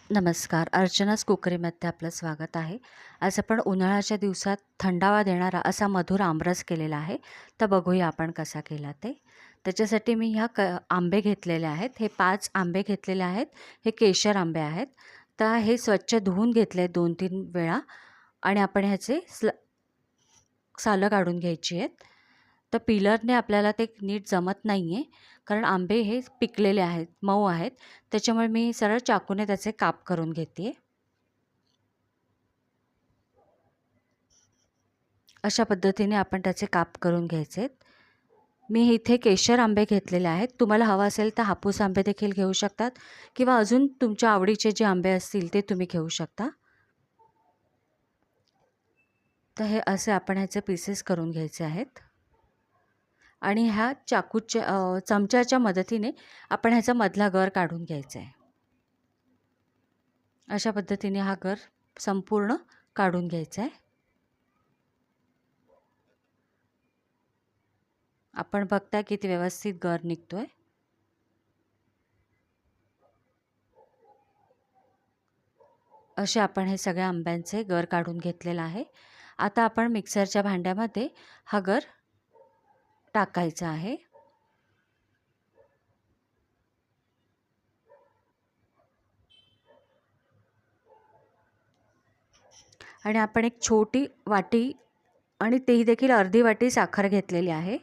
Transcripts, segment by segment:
नमस्कार. अर्चनाच कुकरीमध्ये आपलं स्वागत आहे. आज आपण उन्हाळ्याच्या दिवसात थंडावा देणारा असा मधुर आमरस केलेला आहे. तर बघूया आपण कसा केला ते. त्याच्यासाठी मी आंबे घेतलेले आहेत. हे 5 आंबे घेतलेले आहेत. हे केशर आंबे आहेत. तर हे स्वच्छ धुवून घेतले 2-3 वेळा आणि आपण ह्याचे सालं काढून घ्यायची आहेत. तर पिलरने आपल्याला ते नीट जमत नाही आहे, कारण आंबे हे पिकलेले आहेत, मऊ आहेत. त्याच्यामुळे मी सरळ चाकूने त्याचे काप करून घेते आहे. अशा पद्धतीने आपण त्याचे काप करून घ्यायचे आहेत. मी इथे केशर आंबे घेतलेले आहेत. तुम्हाला हवं असेल तर हापूस आंबे देखील घेऊ शकतात किंवा अजून तुमच्या आवडीचे जे आंबे असतील ते तुम्ही घेऊ शकता. तर हे असे आपण ह्याचे पीसेस करून घ्यायचे आहेत आणि ह्या चमच्याच्या मदतीने आपण ह्याचा मधला गर काढून घ्यायचा आहे. अशा पद्धतीने हा गर संपूर्ण काढून घ्यायचा आहे. आपण बघताय किती व्यवस्थित गर निघतोय. असे आपण हे सगळ्या आंब्यांचे गर काढून घेतलेला आहे. आता आपण मिक्सरच्या भांड्यामध्ये हा गर टाकायचा आहे आणि आपण एक छोटी वाटी आणि तेही देखील अर्धी वाटी साखर घेतलेली आहे.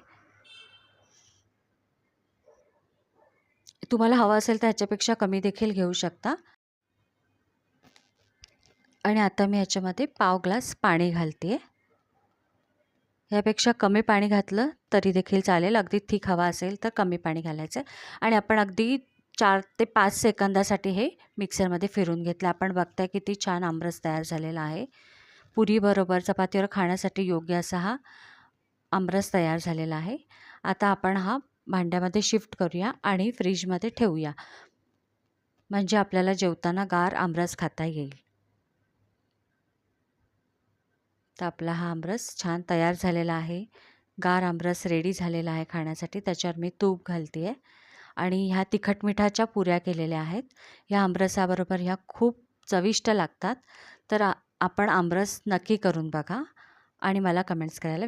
तुम्हाला हवं असेल तर ह्याच्यापेक्षा कमी देखील घेऊ शकता. आणि आता मी ह्याच्यामध्ये पाव ग्लास पाणी घालते. ह्यापेक्षा कमी पाणी घातलं तरी देखील चालेल. अगदी थिक हवा असेल तर कमी पाणी घालायचं आणि आपण अगदी 4 ते 5 सेकंदासाठी हे मिक्सरमध्ये फिरून घेतलं. आपण बघताय किती छान आमरस तयार झालेला आहे. पुरीबरोबर चपातीवर खाण्यासाठी योग्य असा हा आमरस तयार झालेला आहे. आता आपण हा भांड्यामध्ये शिफ्ट करूया आणि फ्रीजमध्ये ठेवूया, म्हणजे आपल्याला जेवताना गार आमरस खाता येईल. तर आपला हा आमरस छान तयार झालेला आहे. गार आमरस रेडी झालेला आहे खाण्यासाठी. त्याच्यावर मी तूप घालते आहे आणि ह्या तिखट मिठाच्या पुऱ्या केलेल्या आहेत. ह्या आमरसाबरोबर ह्या खूप चविष्ट लागतात. तर आपण आमरस नक्की करून बघा आणि मला कमेंट्स करायला